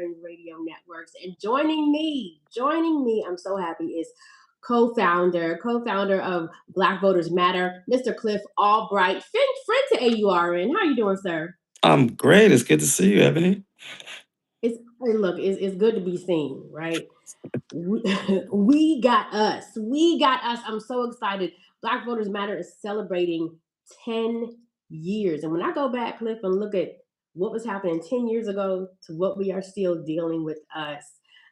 different radio networks. And joining me, I'm so happy, is co-founder of Black Voters Matter, Mr. Cliff Albright, friend to AURN. How you doing, sir? I'm great. It's good to see you, Ebony. It's hey, look, it's good to be seen, right? we, we got us. We got us. I'm so excited. Black Voters Matter is celebrating 10 years. And when I go back, Cliff, and look at what was happening 10 years ago to what we are still dealing with us,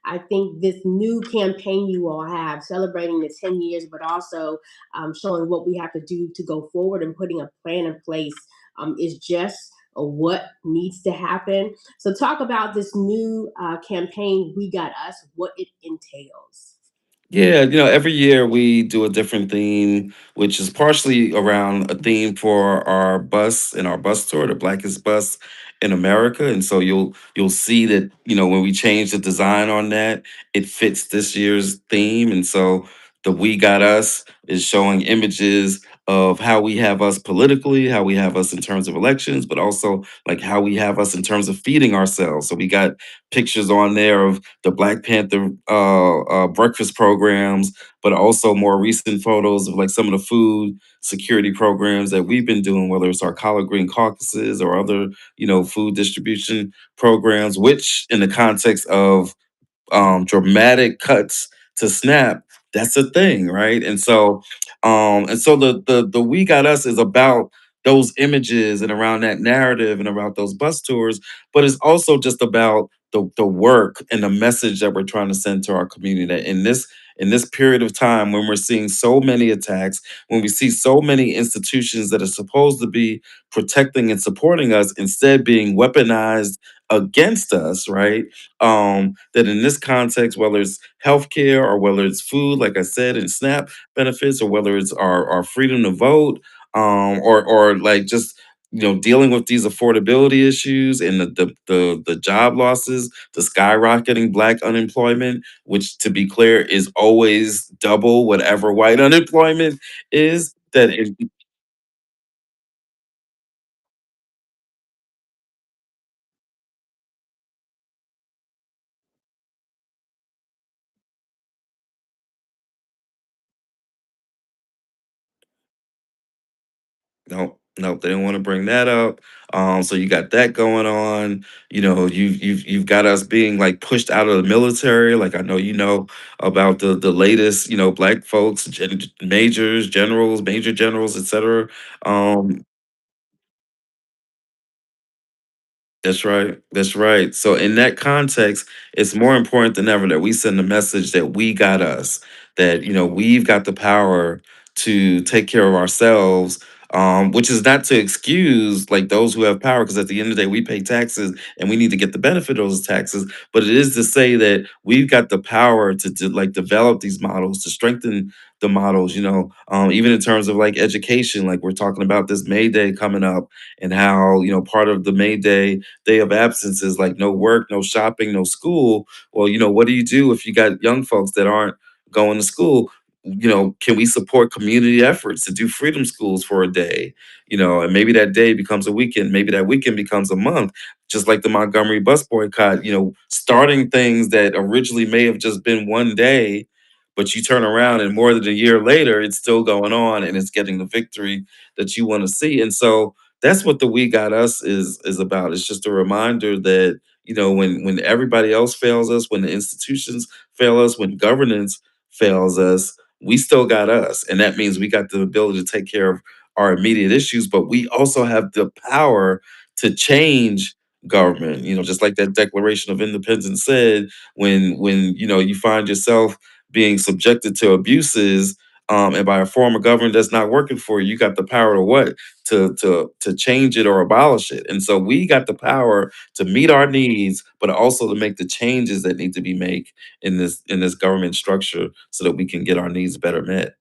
I think this new campaign you all have celebrating the 10 years, but also showing what we have to do to go forward and putting a plan in place is just what needs to happen. So, talk about this new campaign, We Got Us, what it entails. Yeah, every year we do a different theme, which is partially around a theme for our bus and our bus tour, the Blackest Bus in America. And so you'll see that, when we change the design on that, it fits this year's theme. And so the We Got Us is showing images of how we have us politically, how we have us in terms of elections, but also like how we have us in terms of feeding ourselves. So we got pictures on there of the Black Panther breakfast programs, but also more recent photos of like some of the food security programs that we've been doing, whether it's our collard green caucuses or other, food distribution programs, which in the context of dramatic cuts to snap, that's a thing, right? And so the We Got Us is about those images and around that narrative and about those bus tours, but it's also just about the work and the message that we're trying to send to our community that in this period of time when we're seeing so many attacks, when we see so many institutions that are supposed to be protecting and supporting us instead being weaponized against us, right? That in this context, whether it's healthcare or whether it's food, like I said, and SNAP benefits, or whether it's our freedom to vote, or like just dealing with these affordability issues and the job losses, the skyrocketing Black unemployment, which to be clear is always double whatever white unemployment is. That it, Nope, nope, they didn't want to bring that up. So you got that going on. You've got us being like pushed out of the military. Like I know about the latest, Black folks, majors, generals, major generals, etc. Um, That's right. That's right. So in that context, it's more important than ever that we send a message that we got us, that we've got the power to take care of ourselves. Which is not to excuse like those who have power, because at the end of the day, we pay taxes and we need to get the benefit of those taxes. But it is to say that we've got the power to like develop these models, to strengthen the models. Even in terms of like education, like we're talking about this May Day coming up, and how part of the May Day of absences, like no work, no shopping, no school. Well, what do you do if you got young folks that aren't going to school? Can we support community efforts to do freedom schools for a day? And maybe that day becomes a weekend, maybe that weekend becomes a month, just like the Montgomery bus boycott, starting things that originally may have just been one day, but you turn around and more than a year later, it's still going on and it's getting the victory that you want to see. And so that's what the We Got Us is about. It's just a reminder that when everybody else fails us, when the institutions fail us, when governance fails us, we still got us, and that means we got the ability to take care of our immediate issues. But we also have the power to change government. Just like that Declaration of Independence said, when you find yourself being subjected to abuses. And by a form of government that's not working for you, you got the power to what? To change it or abolish it. And so we got the power to meet our needs, but also to make the changes that need to be made in this government structure so that we can get our needs better met.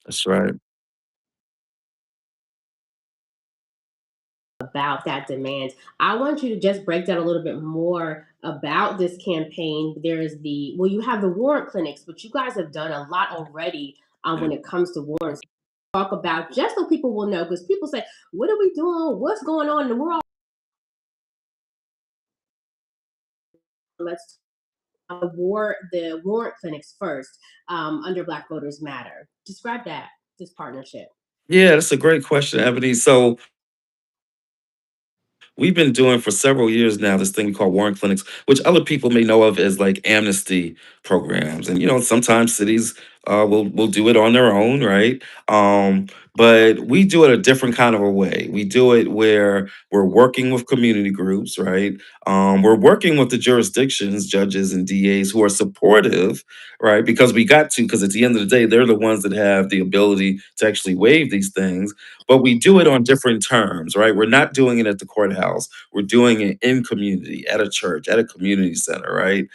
That's right. About that demand. I want you to just break down a little bit more about this campaign. There's you have the warrant clinics, but you guys have done a lot already when it comes to warrants. talk about just so people will know because people say, "What are we doing? What's going on in the world?" Let's the warrant clinics first under Black Voters Matter. Describe that this partnership. Yeah, that's a great question, Ebony. So we've been doing for several years now this thing we call Warren clinics, which other people may know of as like amnesty programs. And sometimes cities will do it on their own, right? But we do it a different kind of a way. We do it where we're working with community groups, right? We're working with the jurisdictions, judges and DAs who are supportive, right? Because we got to, because at the end of the day, they're the ones that have the ability to actually waive these things, but we do it on different terms, right? We're not doing it at the courthouse. We're doing it in community, at a church, at a community center, right?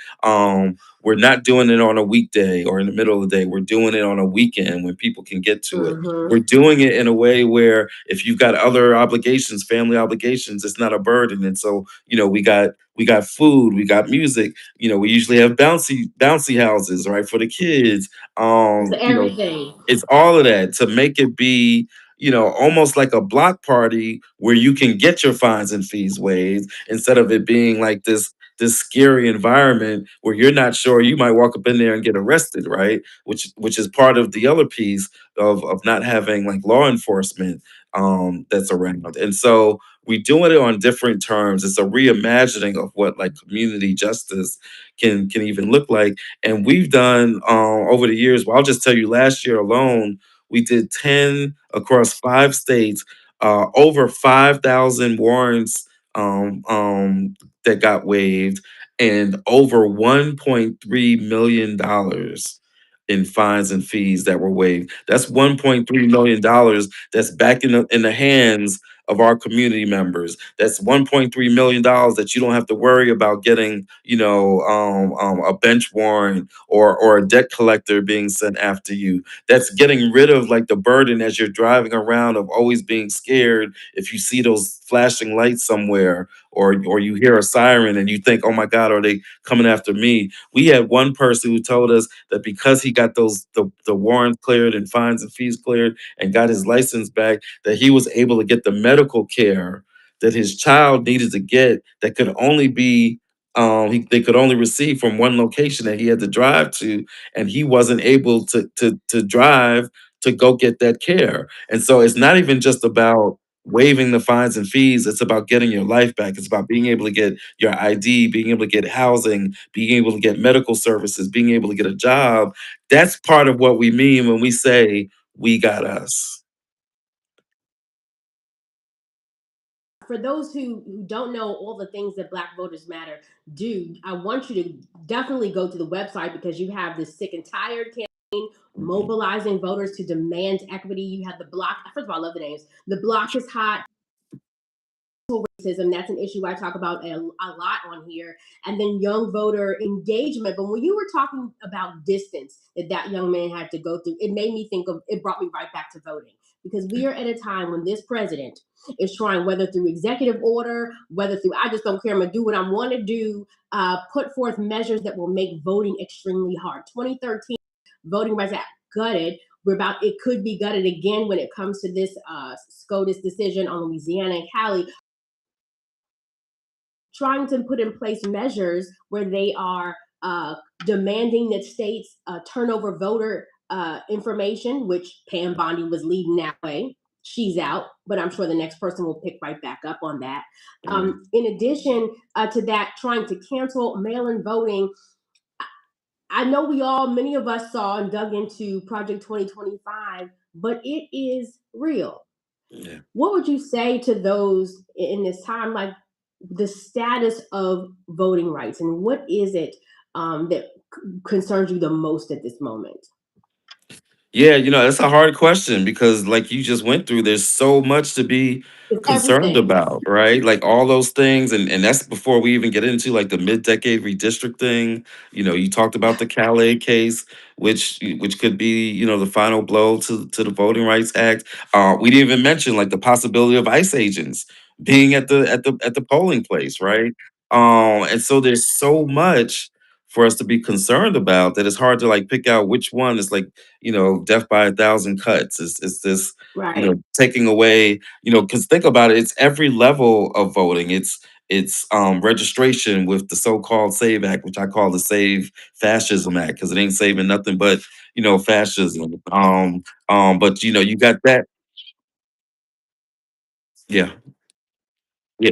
We're not doing it on a weekday or in the middle of the day. We're doing it on a weekend when people can get to it. Mm-hmm. We're doing it in a way where if you've got other obligations, family obligations, it's not a burden. And so, we got food, we got music. We usually have bouncy houses, right, for the kids. So Um, you know, everything. it's all of that to make it be, almost like a block party where you can get your fines and fees waived instead of it being like this scary environment where you're not sure you might walk up in there and get arrested, right? Which is part of the other piece of not having like law enforcement that's around. And so we doing it on different terms. It's a reimagining of what like community justice can even look like. And we've done over the years, well, I'll just tell you last year alone, we did 10 across 5 states, over 5,000 warrants that got waived, and over $1.3 million in fines and fees that were waived. That's $1.3 million that's back in the hands of our community members. That's $1.3 million that you don't have to worry about getting, a bench warrant or a debt collector being sent after you. That's getting rid of like the burden as you're driving around of always being scared if you see those flashing lights somewhere or you hear a siren and you think, oh my God, are they coming after me? We had one person who told us that because he got the warrants cleared and fines and fees cleared and got his license back, that he was able to get the medical care that his child needed to get that could only be they could only receive from one location that he had to drive to, and he wasn't able to drive to go get that care. And so it's not even just about waiving the fines and fees. It's about getting your life back. It's about being able to get your ID, being able to get housing, being able to get medical services, being able to get a job. That's part of what we mean when we say we got us. For those who don't know all the things that Black Voters Matter do, I want you to definitely go to the website because you have this sick and tired campaign Mhm. mobilizing voters to demand equity. You have the block. First of all, I love the names. The block is hot. Racism, that's an issue I talk about a lot on here. And then young voter engagement. But when you were talking about distance that young man had to go through, it made me think of it, brought me right back to voting. Because we are at a time when this president is trying, whether through executive order, whether through I just don't care, I'm gonna do what I want to do, put forth measures that will make voting extremely hard. 2013 Voting Rights Act gutted. We're about it could be gutted again when it comes to this SCOTUS decision on Louisiana and Cali, trying to put in place measures where they are demanding that states turn over voter information, which Pam Bondi was leading that way. She's out, but I'm sure the next person will pick right back up on that. Right. In addition to that, trying to cancel mail in voting. I know many of us saw and dug into Project 2025, but it is real. Yeah. What would you say to those in this time, like the status of voting rights, and what is it that concerns you the most at this moment? Yeah, that's a hard question because, like you just went through, there's so much to be It's concerned everything. about, right? Like all those things, and that's before we even get into like the mid-decade redistricting. You talked about the Calais case, which could be, the final blow to the Voting Rights Act. We didn't even mention like the possibility of ICE agents being at the polling place, right? And so there's so much for us to be concerned about that it's hard to like pick out which one is like, death by a thousand cuts. It's this, Right. taking away, because think about it, it's every level of voting. It's registration with the so-called Save Act, which I call the Save Fascism Act, because it ain't saving nothing but fascism. But you got that. Yeah, yeah,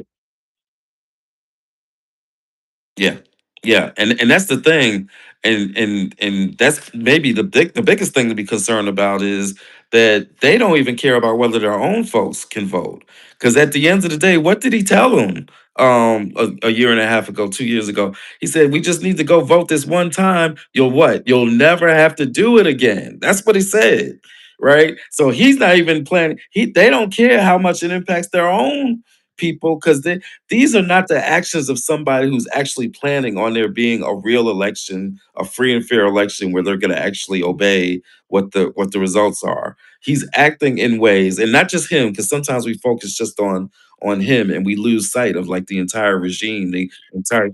yeah, yeah, and that's the thing, and that's maybe the biggest thing to be concerned about is that they don't even care about whether their own folks can vote. Because at the end of the day, what did he tell them? A year and a half ago, 2 years ago, he said, "We just need to go vote this one time. You'll what? You'll never have to do it again." That's what he said, right? So he's not even planning. They don't care how much it impacts their own people because these are not the actions of somebody who's actually planning on there being a real election, a free and fair election where they're going to actually obey what the results are. He's acting in ways, and not just him, because sometimes we focus just on him and we lose sight of like the entire regime, the entire.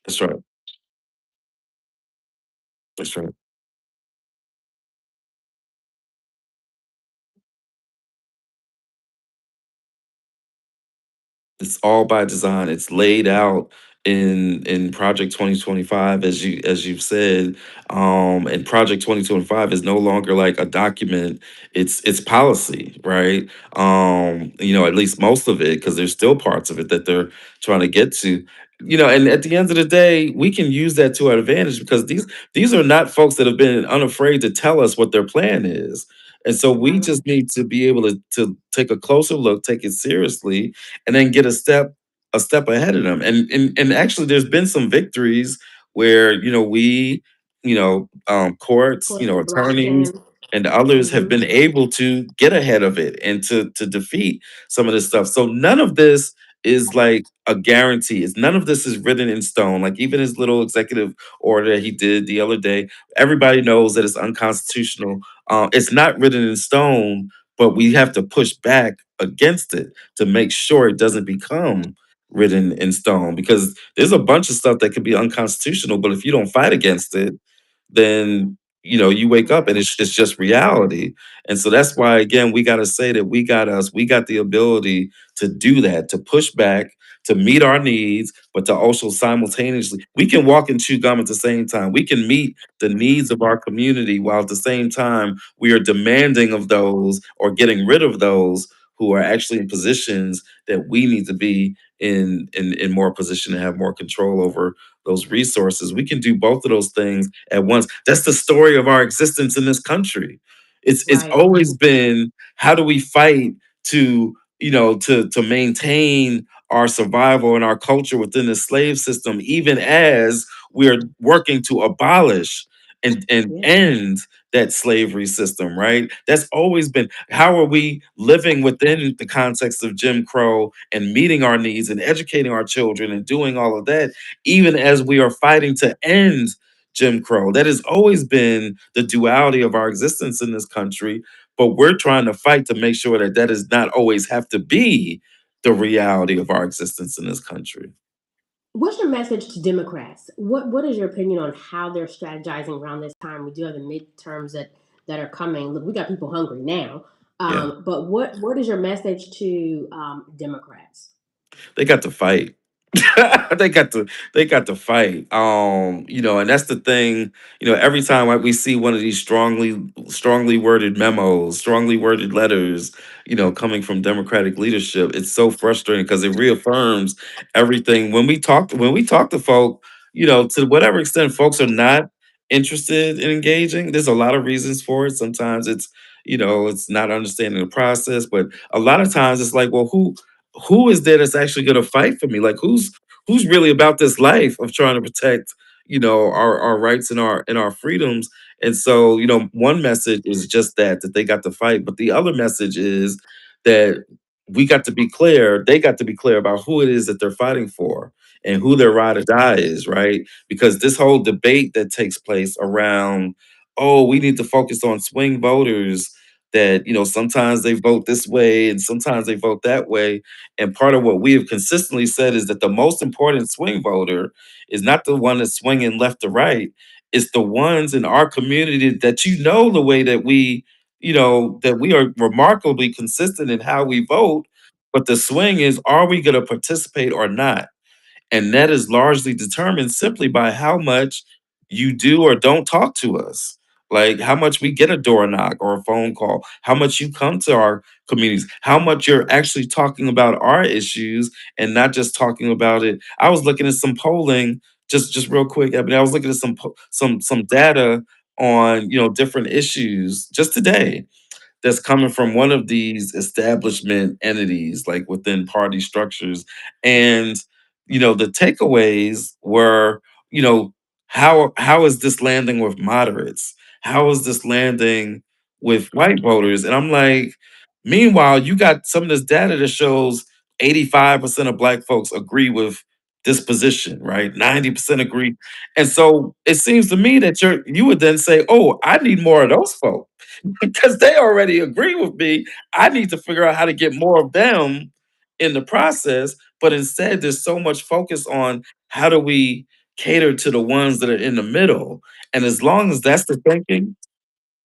That's right. That's right. It's all by design. It's laid out in Project 2025, as you've said. And Project 2025 is no longer like a document. It's policy, right? At least most of it, because there's still parts of it that they're trying to get to. And at the end of the day, we can use that to our advantage because these are not folks that have been unafraid to tell us what their plan is. And so we Right. just need to be able to take a closer look, take it seriously, and then get a step ahead of them. And actually, there's been some victories where we, courts, Course of attorneys, correction. and others have Hmm. been able to get ahead of it and to defeat some of this stuff. So none of this is like a guarantee. It's none of this is written in stone. Like even his little executive order that he did the other day, everybody knows that it's unconstitutional. It's not written in stone, but we have to push back against it to make sure it doesn't become written in stone because there's a bunch of stuff that could be unconstitutional, but if you don't fight against it, then you wake up and it's just reality. And so that's why again we got to say that we got the ability to do that, to push back, to meet our needs, but to also simultaneously we can walk and chew gum at the same time. We can meet the needs of our community while at the same time we are demanding of those or getting rid of those who are actually in positions that we need to be in more position to have more control over those resources. We can do both of those things at once. That's the story of our existence in this country. It's Right. always been how do we fight to to maintain our survival and our culture within the slave system, even as we're working to abolish and Yeah. end that slavery system, right? That's always been how are we living within the context of Jim Crow and meeting our needs and educating our children and doing all of that, even as we are fighting to end Jim Crow. That has always been the duality of our existence in this country, but we're trying to fight to make sure that that does not always have to be the reality of our existence in this country. What's your message to Democrats? What is your opinion on how they're strategizing around this time? We do have the midterms that are coming. Look, we got people hungry now. Yeah. But what is your message to Democrats? They got to fight. they got to fight. And that's the thing. Every time like, we see one of these strongly worded memos, strongly worded letters, coming from Democratic leadership, it's so frustrating because it reaffirms everything. When we talk to folk, to whatever extent folks are not interested in engaging, there's a lot of reasons for it. Sometimes it's not understanding the process, but a lot of times it's like, well, who is there that's actually going to fight for me? Like who's really about this life of trying to protect our rights and our freedoms. And so one message is just that they got to fight, but the other message is that we got to be clear, they got to be clear about who it is that they're fighting for and who their ride or die is, right? Because this whole debate that takes place around, oh, we need to focus on swing voters, that, sometimes they vote this way and sometimes they vote that way. And part of what we have consistently said is that the most important swing voter is not the one that's swinging left to right. It's the ones in our community that the way that we are remarkably consistent in how we vote. But the swing is, are we going to participate or not? And that is largely determined simply by how much you do or don't talk to us. Like how much we get a door knock or a phone call, how much you come to our communities, how much you're actually talking about our issues and not just talking about it. I was looking at some polling, just real quick. I mean, I was looking at some data on different issues just today that's coming from one of these establishment entities, like within party structures. And, the takeaways were, you know, how is this landing with moderates? How is this landing with white voters? And I'm like, meanwhile, you got some of this data that shows 85% of black folks agree with this position, right? 90% agree. And so it seems to me that you would then say, oh, I need more of those folks because they already agree with me. I need to figure out how to get more of them in the process. But instead, there's so much focus on how do we cater to the ones that are in the middle. And as long as that's the thinking,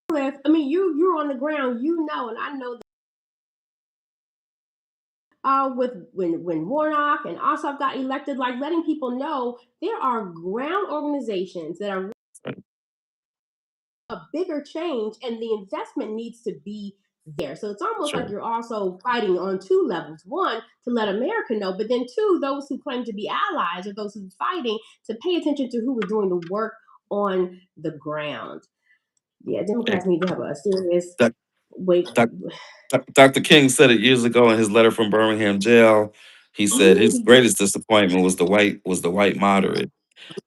Cliff, I mean, you're on the ground, and I know that, with when Warnock and Ossoff got elected, like letting people know there are ground organizations that are a bigger change, and the investment needs to be there. So it's almost like sure, you're also fighting on two levels: one, to let America know, but then two, those who claim to be allies or those who's fighting, to pay attention to who is doing the work on the ground. Yeah, eh, Democrats need to have a serious Doc- wait. Doc- Dr. King said it years ago in his letter from Birmingham jail. He said his He did. greatest disappointment was the white moderate.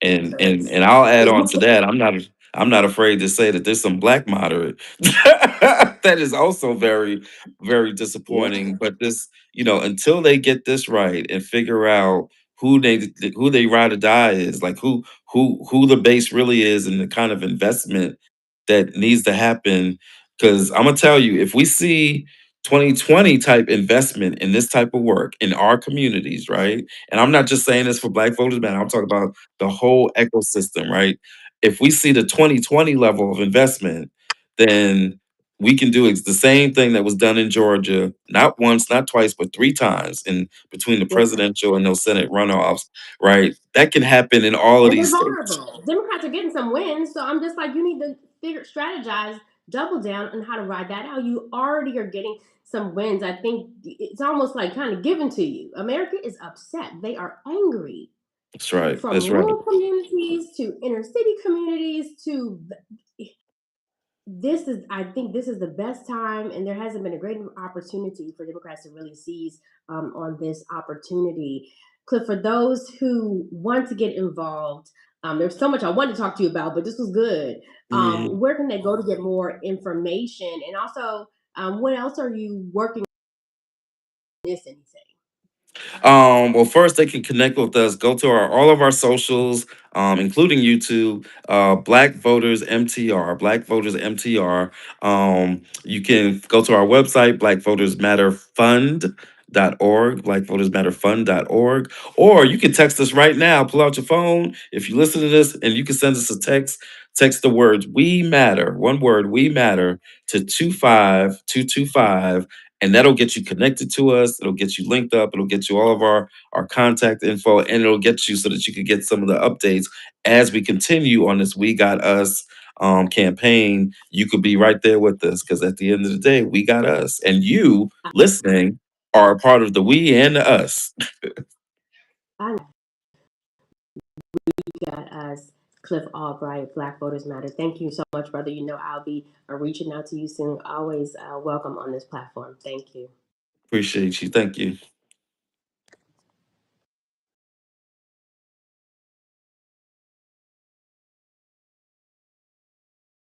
And I'll add on to that. I'm not afraid to say that there's some black moderate that is also very, very Yeah. disappointing. But until they get this right and figure out who they ride or die is, like who the base really is and the kind of investment that needs to happen. Because I'm gonna tell you, if we see 2020 type investment in this type of work in our communities, right? And I'm not just saying this for Black voters, man. I'm talking about the whole ecosystem, right? If we see the 2020 level of investment, then we can do the same thing that was done in Georgia, not once, not twice, but three times in between the Yeah. presidential and those Senate runoffs, right? That can happen in all of And they're these states. vulnerable. Democrats are getting some wins, so I'm just like, you need to strategize, double down on how to ride that out. You already are getting some wins. I think it's almost like kind of given to you. America is upset. They are angry, That's right. from That's right. rural communities to inner city communities to this is I think this is the best time, and there hasn't been a great opportunity for Democrats to really seize on this opportunity. Cliff, for those who want to get involved, there's so much I wanted to talk to you about, but this was good. Mhm. Where can they go to get more information, and also what else are you working on? This anything? Well, first they can connect with us. Go to all of our socials, including YouTube. Black Voters MTR. Black Voters MTR. You can go to our website, Black Voters Matter Fund.org, blackvotersmatterfund.org, or you can text us right now. Pull out your phone if you listen to this, and you can send us a text. Text the words "We Matter," one word, "We Matter," to 25225, and that'll get you connected to us. It'll get you linked up. It'll get you all of our contact info, and it'll get you so that you can get some of the updates as we continue on this "We Got Us" campaign. You could be right there with us because at the end of the day, we got us, and you listening are a part of the we and the us. I got us. Cliff Albright, Black Voters Matter. Thank you so much, brother. I'll be reaching out to you soon. Always welcome on this platform. Thank you. Appreciate you. Thank you.